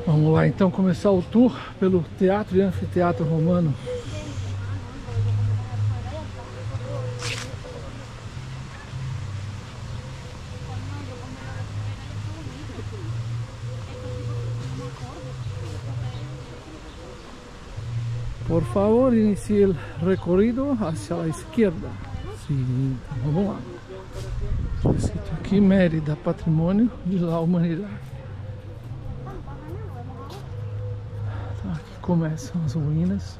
Vamos lá então começar o tour pelo Teatro e Anfiteatro Romano. Por favor, inicie el recorrido hacia la izquierda. Sim, então vamos lá. Escrito aqui, Mérida, Patrimônio de la Humanidade. Tá, aqui começam as ruínas.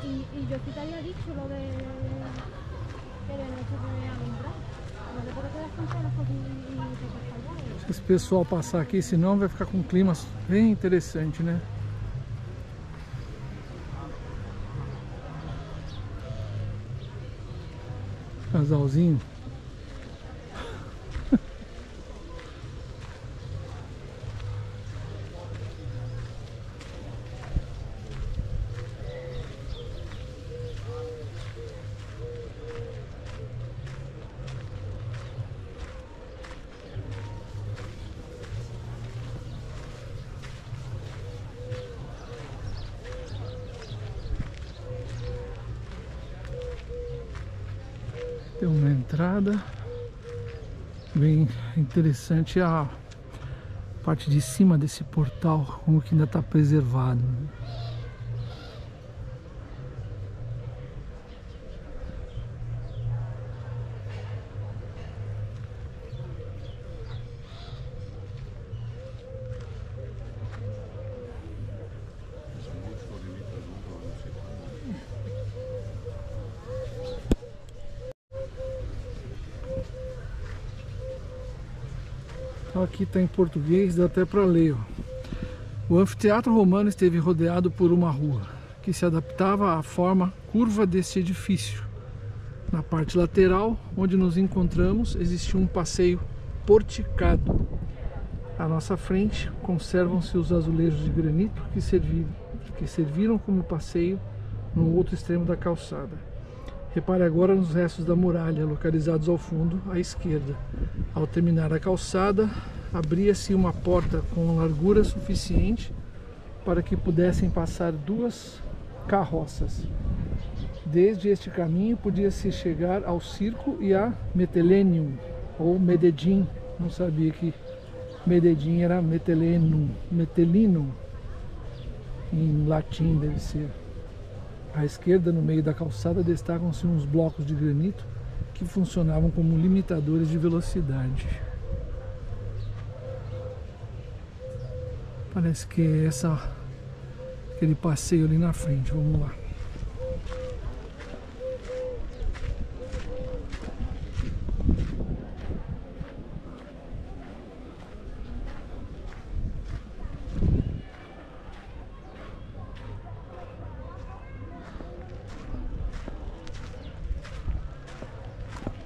Y yo sí te había dicho lo de que de noche me voy a comprar. No te puedo quedar con teléfono y te fallar. Se esse pessoal passar aqui, senão vai ficar com um clima bem interessante, né? Casalzinho. Tem uma entrada bem interessante, a parte de cima desse portal, como que ainda está preservado, né? Então aqui está em português, dá até para ler, ó. O anfiteatro romano esteve rodeado por uma rua que se adaptava à forma curva deste edifício. Na parte lateral, onde nos encontramos, existia um passeio porticado. À nossa frente, conservam-se os azulejos de granito que serviram como passeio no outro extremo da calçada. Repare agora nos restos da muralha, localizados ao fundo, à esquerda. Ao terminar a calçada, abria-se uma porta com largura suficiente para que pudessem passar duas carroças. Desde este caminho podia-se chegar ao circo e a Metelenium, ou Medellín. Não sabia que Medellín era Metelinum, em latim deve ser. À esquerda, no meio da calçada, destacam-se uns blocos de granito que funcionavam como limitadores de velocidade. Parece que é aquele passeio ali na frente. Vamos lá.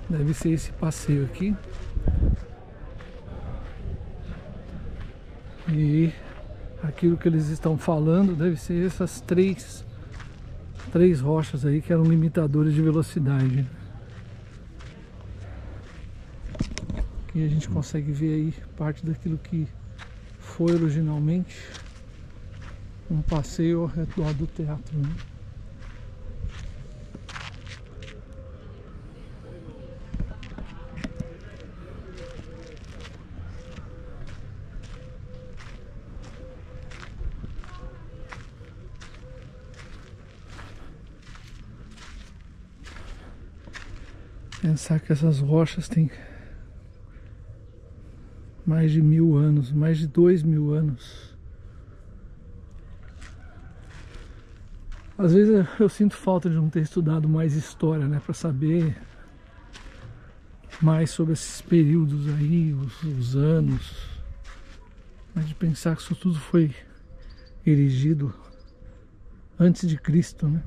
Deve ser esse passeio aqui. E aquilo que eles estão falando deve ser essas três rochas aí que eram limitadores de velocidade. Aqui a gente consegue ver aí parte daquilo que foi originalmente um passeio ao redor do teatro, né? Pensar que essas rochas têm mais de 1000 anos, mais de 2000 anos. Às vezes eu sinto falta de não ter estudado mais história, né, para saber mais sobre esses períodos aí, os anos. Mas de pensar que isso tudo foi erigido antes de Cristo, né?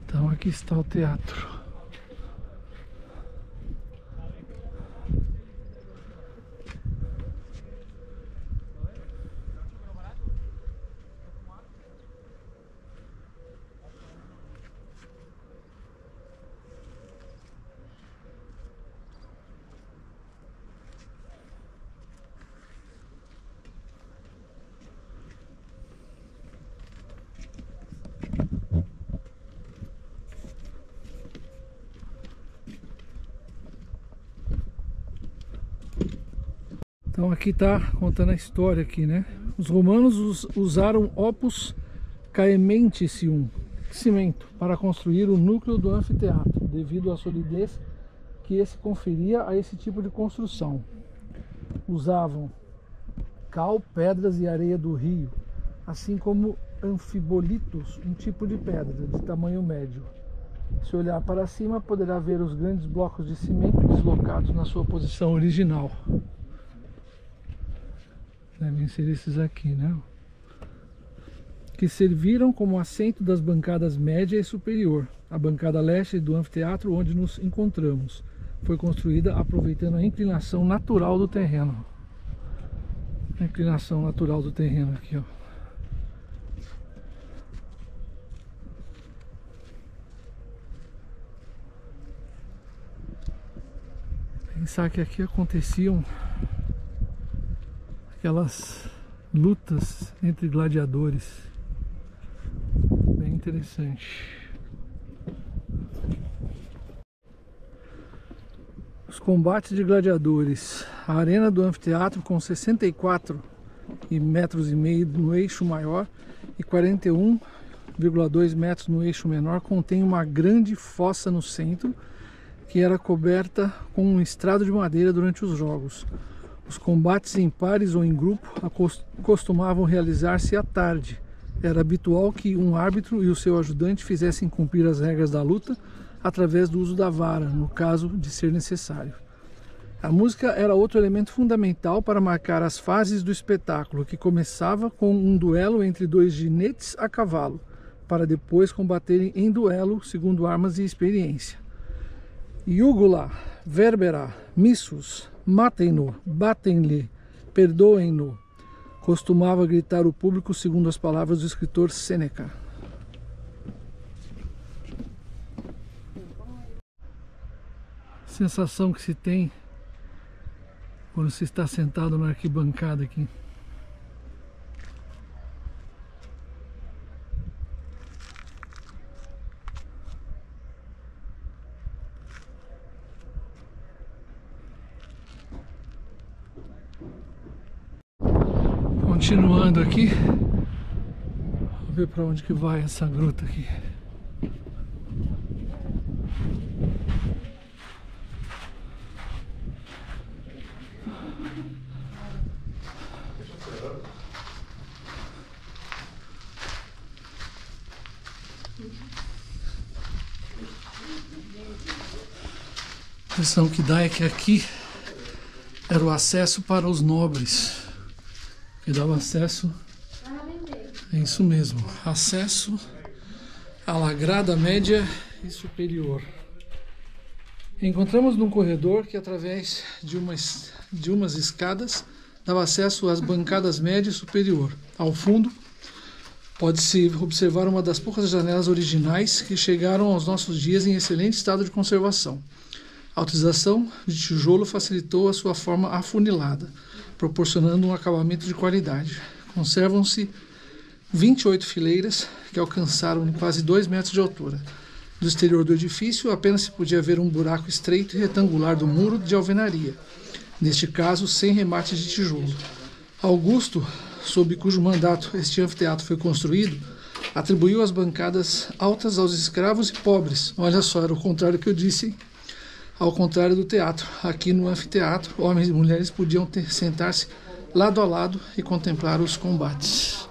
Então aqui está o teatro. Então aqui está contando a história aqui, né? Os romanos usaram opus caementicium, cimento, para construir o núcleo do anfiteatro, devido à solidez que esse conferia a esse tipo de construção. Usavam cal, pedras e areia do rio, assim como anfibolitos, um tipo de pedra de tamanho médio. Se olhar para cima, poderá ver os grandes blocos de cimento deslocados na sua posição original. Devem ser esses aqui, né? Que serviram como assento das bancadas média e superior. A bancada leste do anfiteatro, onde nos encontramos, foi construída aproveitando a inclinação natural do terreno. A inclinação natural do terreno aqui, ó. Pensar que aqui aconteciam aquelas lutas entre gladiadores. Bem interessante. Os combates de gladiadores. A arena do anfiteatro, com 64,5 metros no eixo maior e 41,2 metros no eixo menor, contém uma grande fossa no centro, que era coberta com um estrado de madeira durante os jogos. Os combates em pares ou em grupo costumavam realizar-se à tarde. Era habitual que um árbitro e o seu ajudante fizessem cumprir as regras da luta através do uso da vara, no caso de ser necessário. A música era outro elemento fundamental para marcar as fases do espetáculo, que começava com um duelo entre dois jinetes a cavalo, para depois combaterem em duelo segundo armas e experiência. Iugula, verbera, missus, matem-no, batem-lhe, perdoem-no, costumava gritar o público segundo as palavras do escritor Sêneca. Sensação que se tem quando se está sentado na arquibancada aqui. Continuando aqui, vou ver para onde que vai essa gruta aqui. A impressão que dá é que aqui era o acesso para os nobres. Que dava acesso, é isso mesmo, acesso à grada média e superior. Encontramos num corredor que, através de umas escadas, dava acesso às bancadas média e superior. Ao fundo, pode-se observar uma das poucas janelas originais que chegaram aos nossos dias em excelente estado de conservação. A utilização de tijolo facilitou a sua forma afunilada, proporcionando um acabamento de qualidade. Conservam-se 28 fileiras que alcançaram quase 2 metros de altura. Do exterior do edifício apenas se podia ver um buraco estreito e retangular do muro de alvenaria, neste caso sem remate de tijolo. Augusto, sob cujo mandato este anfiteatro foi construído, atribuiu as bancadas altas aos escravos e pobres. Olha só, era o contrário que eu disse. Ao contrário do teatro, aqui no anfiteatro, homens e mulheres podiam sentar-se lado a lado e contemplar os combates.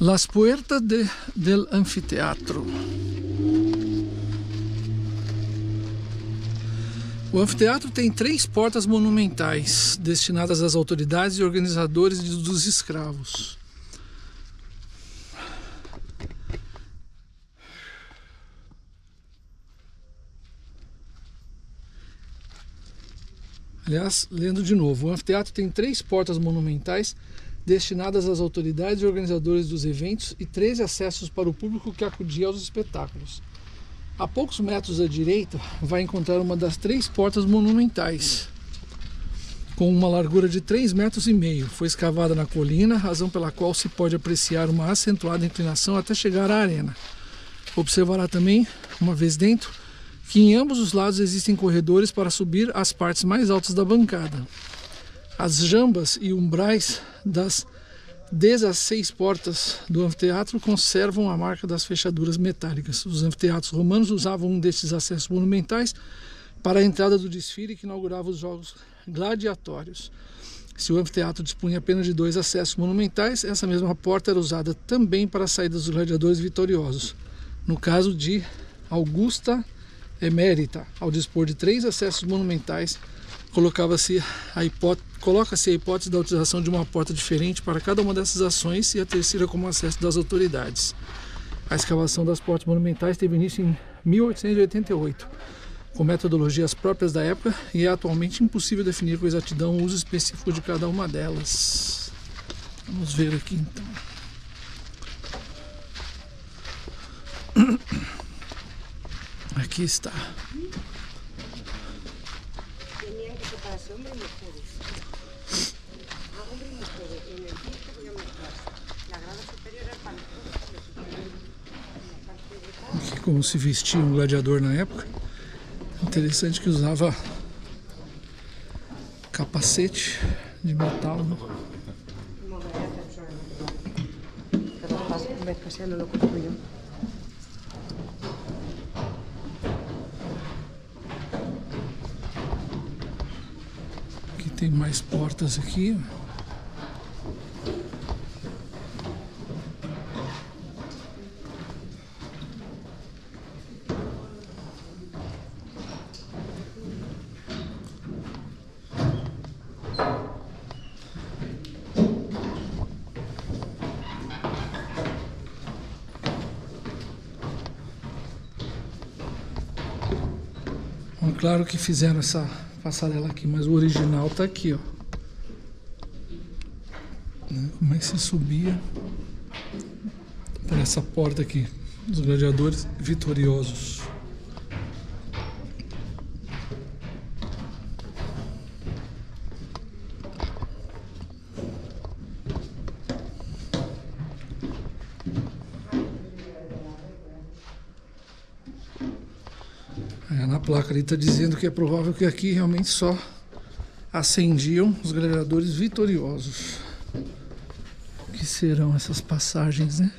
Las puertas del anfiteatro. O anfiteatro tem 3 portas monumentais, destinadas às autoridades e organizadores dos escravos. Aliás, lendo de novo, o anfiteatro tem 3 portas monumentais destinadas às autoridades e organizadores dos eventos e 13 acessos para o público que acudia aos espetáculos. A poucos metros à direita vai encontrar uma das 3 portas monumentais, com uma largura de 3,5 metros. Foi escavada na colina, razão pela qual se pode apreciar uma acentuada inclinação até chegar à arena. Observará também, uma vez dentro, que em ambos os lados existem corredores para subir às partes mais altas da bancada. As jambas e umbrais das 16 portas do anfiteatro conservam a marca das fechaduras metálicas. Os anfiteatros romanos usavam um desses acessos monumentais para a entrada do desfile que inaugurava os jogos gladiatórios. Se o anfiteatro dispunha apenas de 2 acessos monumentais, essa mesma porta era usada também para a saída dos gladiadores vitoriosos. No caso de Augusta Emérita, ao dispor de 3 acessos monumentais, coloca-se a hipótese da utilização de uma porta diferente para cada uma dessas ações e a terceira como acesso das autoridades. A escavação das portas monumentais teve início em 1888, com metodologias próprias da época, e é atualmente impossível definir com exatidão o uso específico de cada uma delas. Vamos ver aqui então. Aqui está. Aqui como se vestia um gladiador na época. Interessante que usava capacete de metal. Aqui tem mais portas aqui. Claro que fizeram essa passarela aqui, mas o original tá aqui, ó. Como é que se subia por essa porta aqui dos gladiadores vitoriosos? Na placa ali está dizendo que é provável que aqui realmente só ascendiam os gladiadores vitoriosos. Que serão essas passagens, né?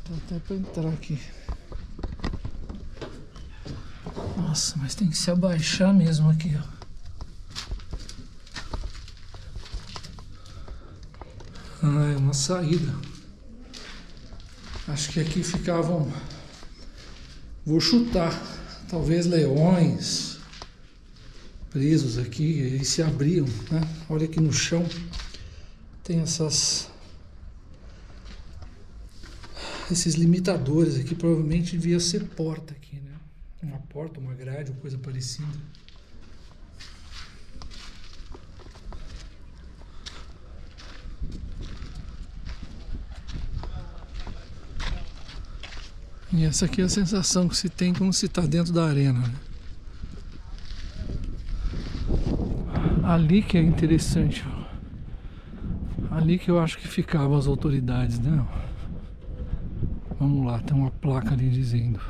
Dá até para entrar aqui. Nossa, mas tem que se abaixar mesmo aqui, ó. Ah, é uma saída. Acho que aqui ficavam, vou chutar, talvez leões presos aqui, e se abriam, né? Olha aqui no chão, tem esses limitadores aqui, provavelmente devia ser porta aqui, né? Uma porta, uma grade ou coisa parecida. E essa aqui é a sensação que se tem quando se está dentro da arena, né? Ali que é interessante, ó. Ali que eu acho que ficavam as autoridades, né? Vamos lá, tem uma placa ali dizendo.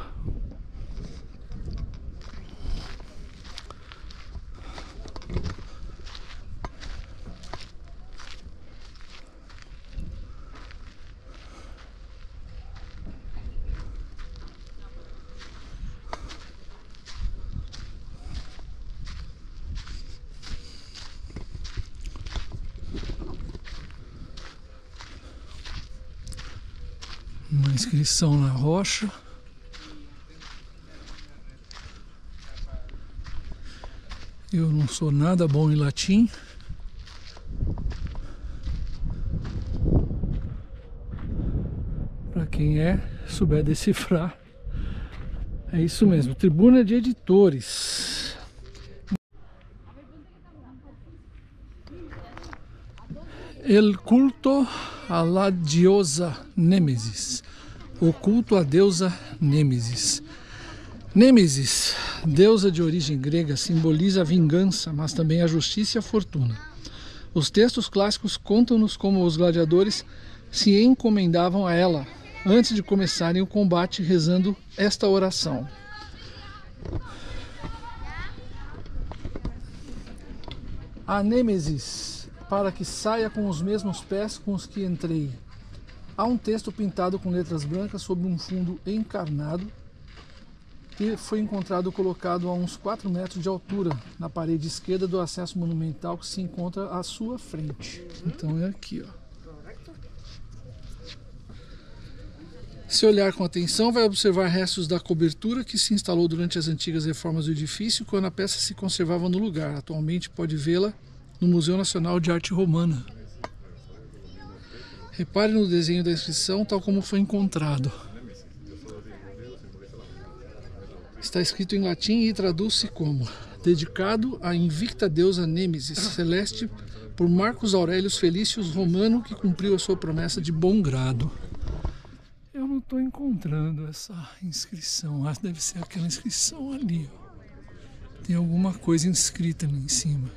Uma inscrição na rocha. Eu não sou nada bom em latim. Para quem souber decifrar, É isso mesmo, tribuna de editores. El culto a la diosa Nêmesis. O culto à deusa Nêmesis. Nêmesis, deusa de origem grega, simboliza a vingança, mas também a justiça e a fortuna. Os textos clássicos contam-nos como os gladiadores se encomendavam a ela antes de começarem o combate, rezando esta oração. A Nêmesis, para que saia com os mesmos pés com os que entrei. Há um texto pintado com letras brancas sobre um fundo encarnado que foi encontrado colocado a uns 4 metros de altura na parede esquerda do acesso monumental que se encontra à sua frente. Então é aqui, ó. Se olhar com atenção, vai observar restos da cobertura que se instalou durante as antigas reformas do edifício, quando a peça se conservava no lugar. Atualmente pode vê-la no Museu Nacional de Arte Romana. Repare no desenho da inscrição, tal como foi encontrado. Está escrito em latim e traduz-se como: dedicado à invicta deusa Nêmesis celeste por Marcus Aurelius Felicius Romano, que cumpriu a sua promessa de bom grado. Eu não estou encontrando essa inscrição. Acho que deve ser aquela inscrição ali, ó. Tem alguma coisa inscrita ali em cima.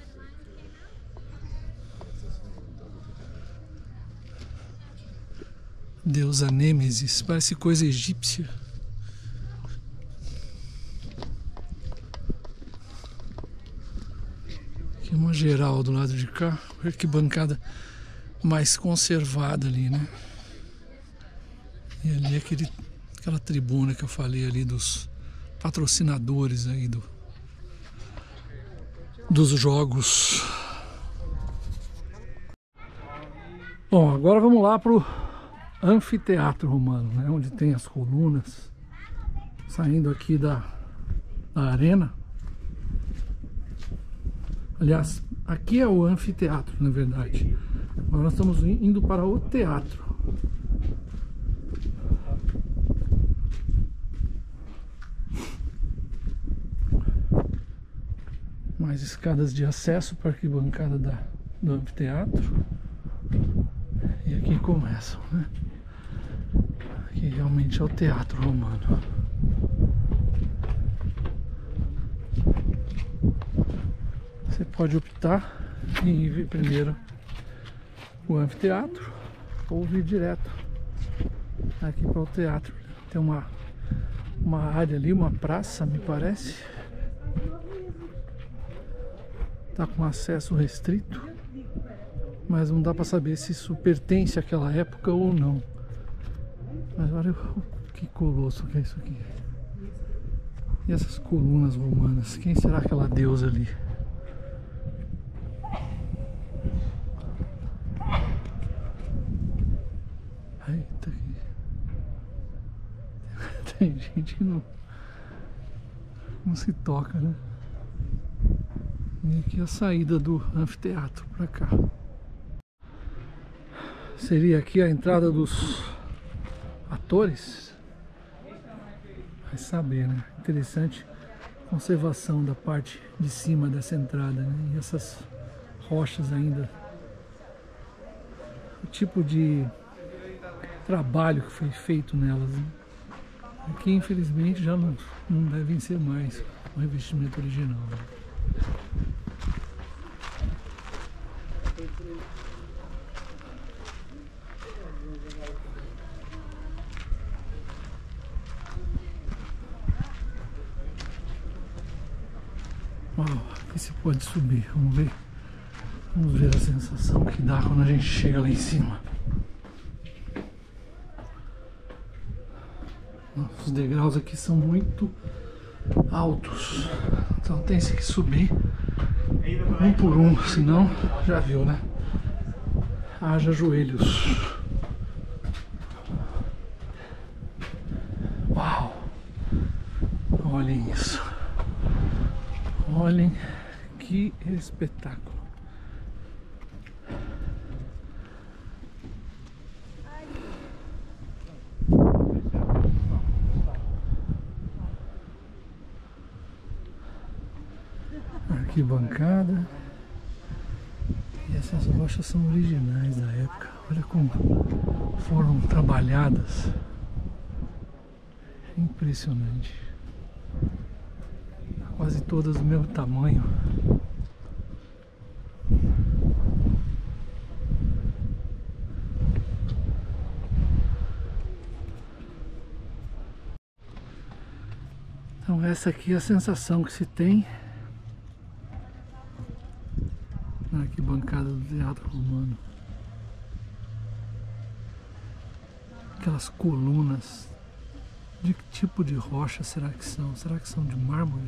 Deusa Nêmesis, parece coisa egípcia. Aqui uma geral do lado de cá. Olha que bancada mais conservada ali, né? E ali aquela tribuna que eu falei ali dos patrocinadores aí dos jogos. Bom, agora vamos lá pro anfiteatro romano, né? Onde tem as colunas saindo aqui da arena. Aliás, aqui é o anfiteatro, na verdade. Agora nós estamos indo para o teatro. Mais escadas de acesso para a arquibancada do anfiteatro. E aqui começam, né? Aqui realmente é o teatro romano. Você pode optar em vir primeiro o anfiteatro ou vir direto aqui para o teatro. Tem uma área ali, uma praça, me parece. Tá com acesso restrito, mas não dá para saber se isso pertence àquela época ou não. Mas olha que colosso que é isso aqui. E essas colunas romanas, quem será aquela deusa ali? Eita, tem gente que não se toca, né? E aqui a saída do anfiteatro para cá. Seria aqui a entrada dos atores? Vai saber, né? Interessante a conservação da parte de cima dessa entrada, né? E essas rochas ainda. O tipo de trabalho que foi feito nelas, né? Aqui infelizmente já não devem ser mais o revestimento original, né? Aqui se pode subir, vamos ver a sensação que dá quando a gente chega lá em cima. Os degraus aqui são muito altos, então tem-se que subir um por um, senão já viu, né? Haja joelhos. Uau! Olhem isso. Olhem que espetáculo. Arquibancada. E essas rochas são originais da época. Olha como foram trabalhadas. Impressionante. Quase todas do mesmo tamanho. Então essa aqui é a sensação que se tem na arquibancada do Teatro Romano. Aquelas colunas, de que tipo de rocha será que são? Será que são de mármore?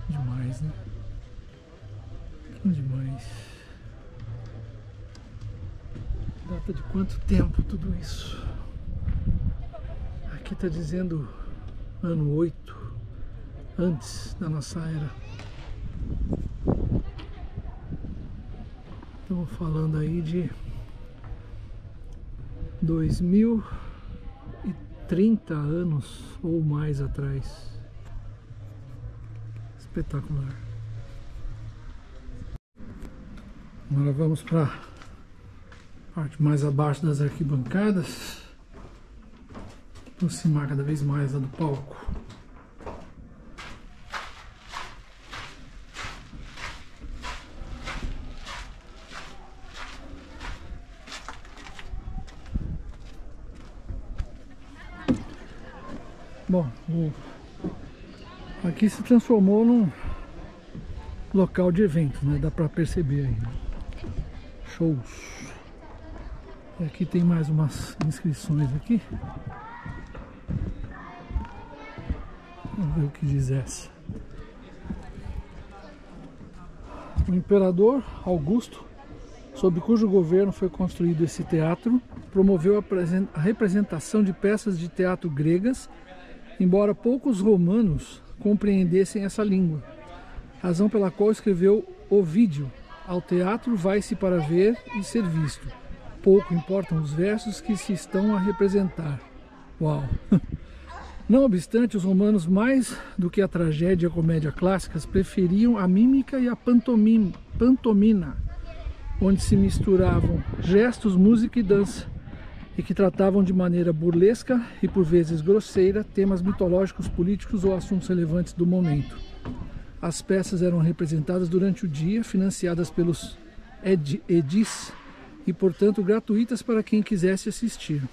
Demais, né? Demais. Data de quanto tempo tudo isso? Aqui está dizendo ano 8, antes da nossa era. Estamos falando aí de 2030 anos ou mais atrás. Espetacular. Agora vamos para a parte mais abaixo das arquibancadas. Aproximar cada vez mais do palco. Bom, aqui se transformou num local de evento, né? Dá para perceber aí. Shows. E aqui tem mais umas inscrições aqui. Vamos ver o que diz essa. O imperador Augusto, sob cujo governo foi construído esse teatro, promoveu a representação de peças de teatro gregas, embora poucos romanos compreendessem essa língua, razão pela qual escreveu Ovídio: ao teatro vai-se para ver e ser visto, pouco importam os versos que se estão a representar. Uau! Não obstante, os romanos, mais do que a tragédia e a comédia clássicas, preferiam a mímica e a pantomina, onde se misturavam gestos, música e dança, e que tratavam de maneira burlesca e por vezes grosseira temas mitológicos, políticos ou assuntos relevantes do momento. As peças eram representadas durante o dia, financiadas pelos edis e, portanto, gratuitas para quem quisesse assistir.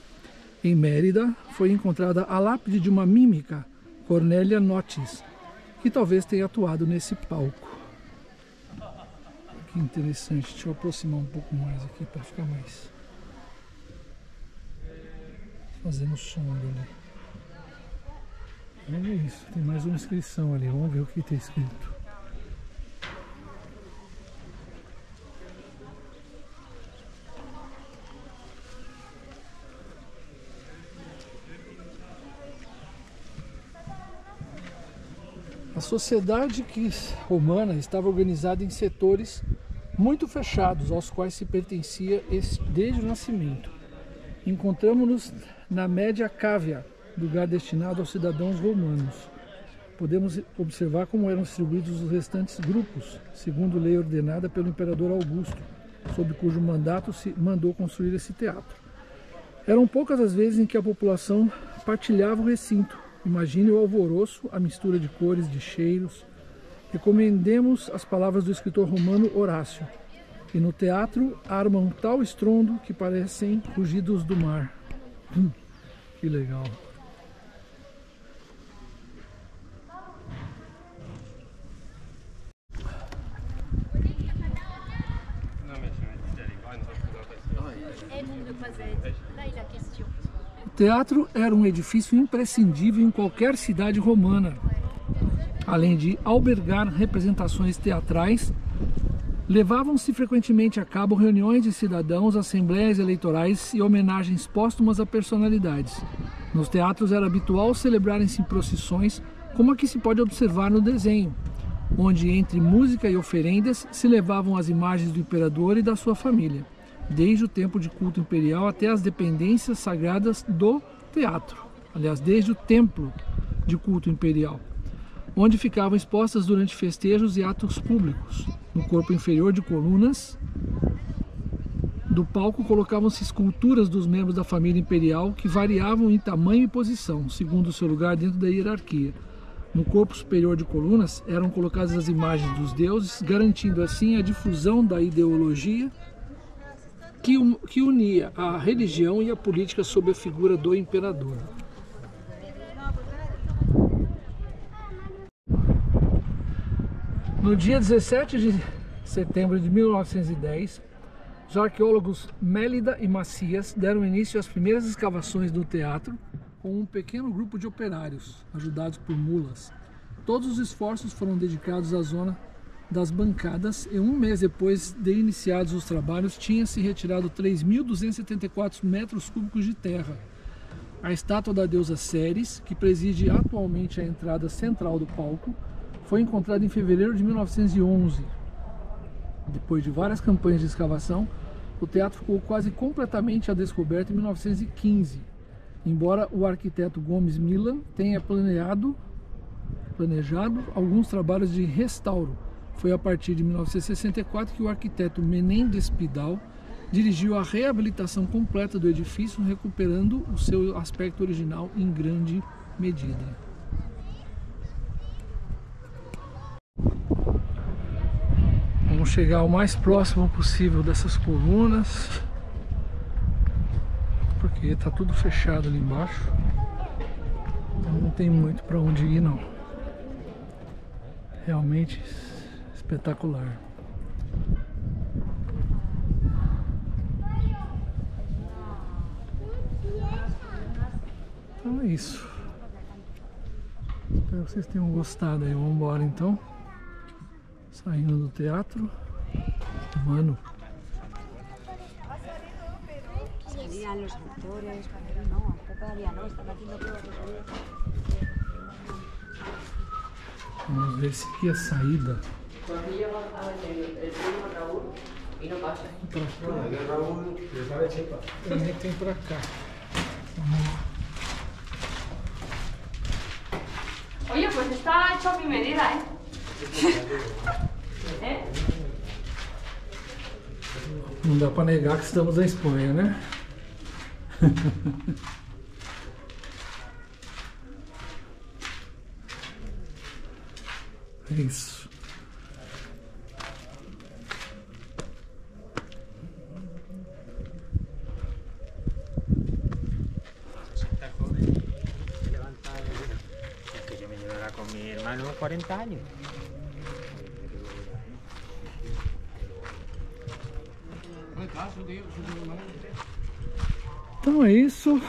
Em Mérida foi encontrada a lápide de uma mímica, Cornélia Notis, que talvez tenha atuado nesse palco. Que interessante, deixa eu aproximar um pouco mais aqui para ficar mais fazendo som ali. Olha isso, tem mais uma inscrição ali, vamos ver o que está escrito. A sociedade romana estava organizada em setores muito fechados, aos quais se pertencia desde o nascimento. Encontramos-nos na Média Cávia, lugar destinado aos cidadãos romanos. Podemos observar como eram distribuídos os restantes grupos, segundo lei ordenada pelo imperador Augusto, sob cujo mandato se mandou construir esse teatro. Eram poucas as vezes em que a população partilhava o recinto. Imagine o alvoroço, a mistura de cores, de cheiros. Recomendemos as palavras do escritor romano Horácio, que no teatro armam tal estrondo que parecem rugidos do mar. Que legal. O teatro era um edifício imprescindível em qualquer cidade romana. Além de albergar representações teatrais, levavam-se frequentemente a cabo reuniões de cidadãos, assembleias eleitorais e homenagens póstumas a personalidades. Nos teatros era habitual celebrarem-se procissões, como a que se pode observar no desenho, onde entre música e oferendas se levavam as imagens do imperador e da sua família, desde o tempo de culto imperial até as dependências sagradas do teatro. Aliás, desde o templo de culto imperial. onde ficavam expostas durante festejos e atos públicos. No corpo inferior de colunas do palco colocavam-se esculturas dos membros da família imperial que variavam em tamanho e posição, segundo o seu lugar dentro da hierarquia. No corpo superior de colunas eram colocadas as imagens dos deuses, garantindo assim a difusão da ideologia que unia a religião e a política sob a figura do imperador. No dia 17 de setembro de 1910, os arqueólogos Mélida e Macias deram início às primeiras escavações do teatro com um pequeno grupo de operários, ajudados por mulas. Todos os esforços foram dedicados à zona das bancadas e um mês depois de iniciados os trabalhos, tinha-se retirado 3.274 metros cúbicos de terra. A estátua da deusa Ceres, que preside atualmente a entrada central do palco, foi encontrada em fevereiro de 1911. Depois de várias campanhas de escavação, o teatro ficou quase completamente à descoberta em 1915, embora o arquiteto Gomes Milan tenha planejado alguns trabalhos de restauro. Foi a partir de 1964 que o arquiteto Menéndez Pidal dirigiu a reabilitação completa do edifício, recuperando o seu aspecto original em grande medida. Vamos chegar o mais próximo possível dessas colunas, porque está tudo fechado ali embaixo, então não tem muito para onde ir não. Realmente espetacular. Então é isso. Espero que vocês tenham gostado aí. Vamos embora então. Saindo do teatro. Mano. Salían los actores, no, todavía no, están haciendo pruebas de sonido. Vamos ver se aqui é a saída. Também tem pra cá. Oye, pues está hecho a mi medida, ¿eh? Não dá pra negar que estamos na Espanha, né? É isso. Está joven, se levanta. Es que yo me llevara con mi hermano 40 años. Então é isso.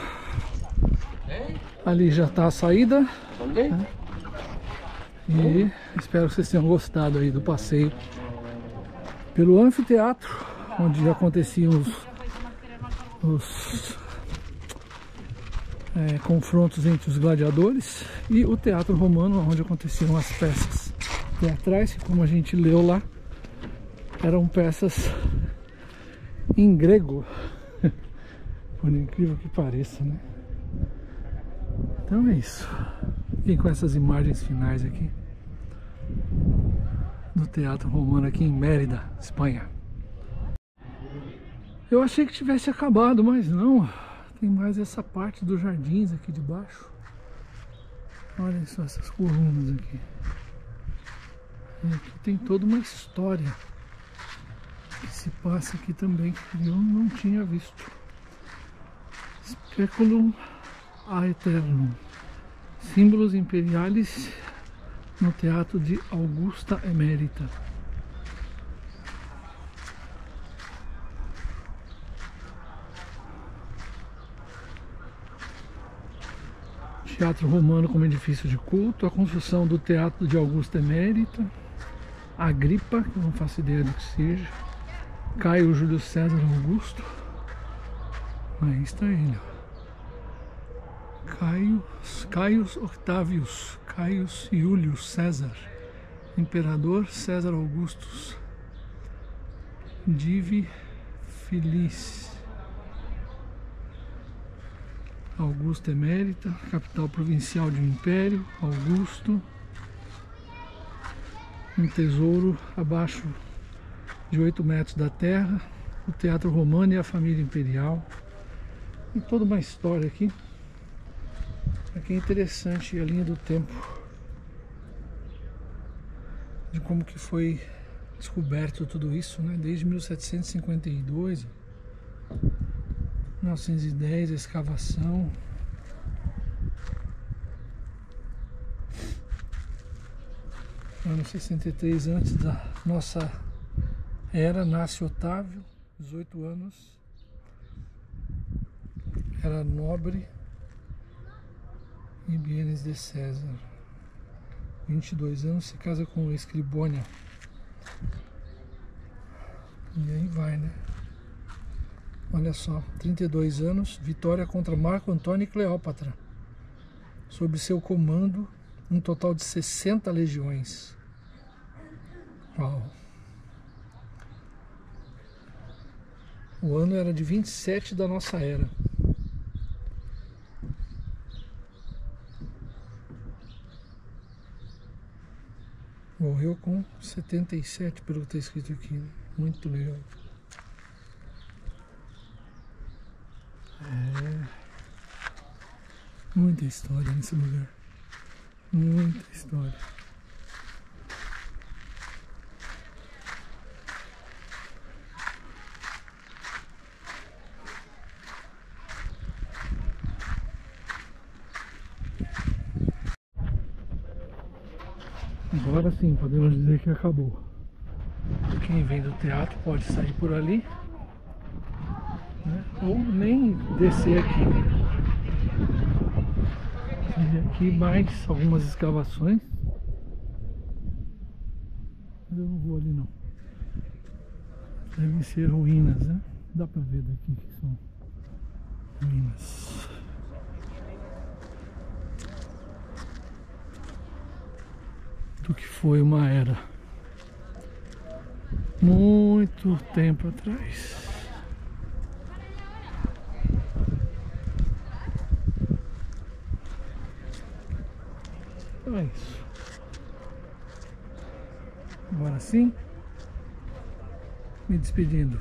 Ali já está a saída. E espero que vocês tenham gostado aí do passeio pelo anfiteatro, onde aconteciam os confrontos entre os gladiadores, e o teatro romano, onde aconteciam as peças teatrais, que, como a gente leu lá, eram peças em grego, por incrível que pareça, né? Então é isso. Fiquem com essas imagens finais aqui do teatro romano aqui em Mérida, Espanha. Eu achei que tivesse acabado, mas não. Tem mais essa parte dos jardins aqui de baixo. Olha só essas colunas aqui. E aqui tem toda uma história que se passa aqui também, que eu não tinha visto. Speculum Aeternum. Símbolos imperiais no teatro de Augusta Emérita. Teatro romano como edifício de culto, a construção do teatro de Augusta Emérita, Agripa, que eu não faço ideia do que seja, Caio Júlio César Augusto, aí está ele, Caius Octavius, Caius Július César, Imperador César Augustus, Divi Feliz, Augusta Emérita, capital provincial de um império, Augusto, Um tesouro abaixo de 8 metros da terra, o Teatro Romano e a família imperial. E toda uma história aqui. Aqui é interessante a linha do tempo de como que foi descoberto tudo isso, né? Desde 1752, 1910, a escavação. Ano 63 antes da nossa era, nasce Otávio, 18 anos, era nobre, e Bienes de César, 22 anos, se casa com Escribônia. E aí vai, né? Olha só, 32 anos, vitória contra Marco Antônio e Cleópatra. Sob seu comando, um total de 60 legiões. Uau! O ano era de 27 da nossa era. Morreu com 77, pelo que está escrito aqui, né? Muito legal. Muita história nesse lugar. Muita história. Agora sim, podemos dizer que acabou. Quem vem do teatro pode sair por ali, né? Ou nem descer aqui. E aqui mais algumas escavações. Mas eu não vou ali não. Devem ser ruínas, né? Dá pra ver daqui que são ruínas. Do que foi uma era. Muito tempo atrás. Então é isso. Agora sim, me despedindo.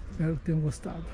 Espero que tenham gostado.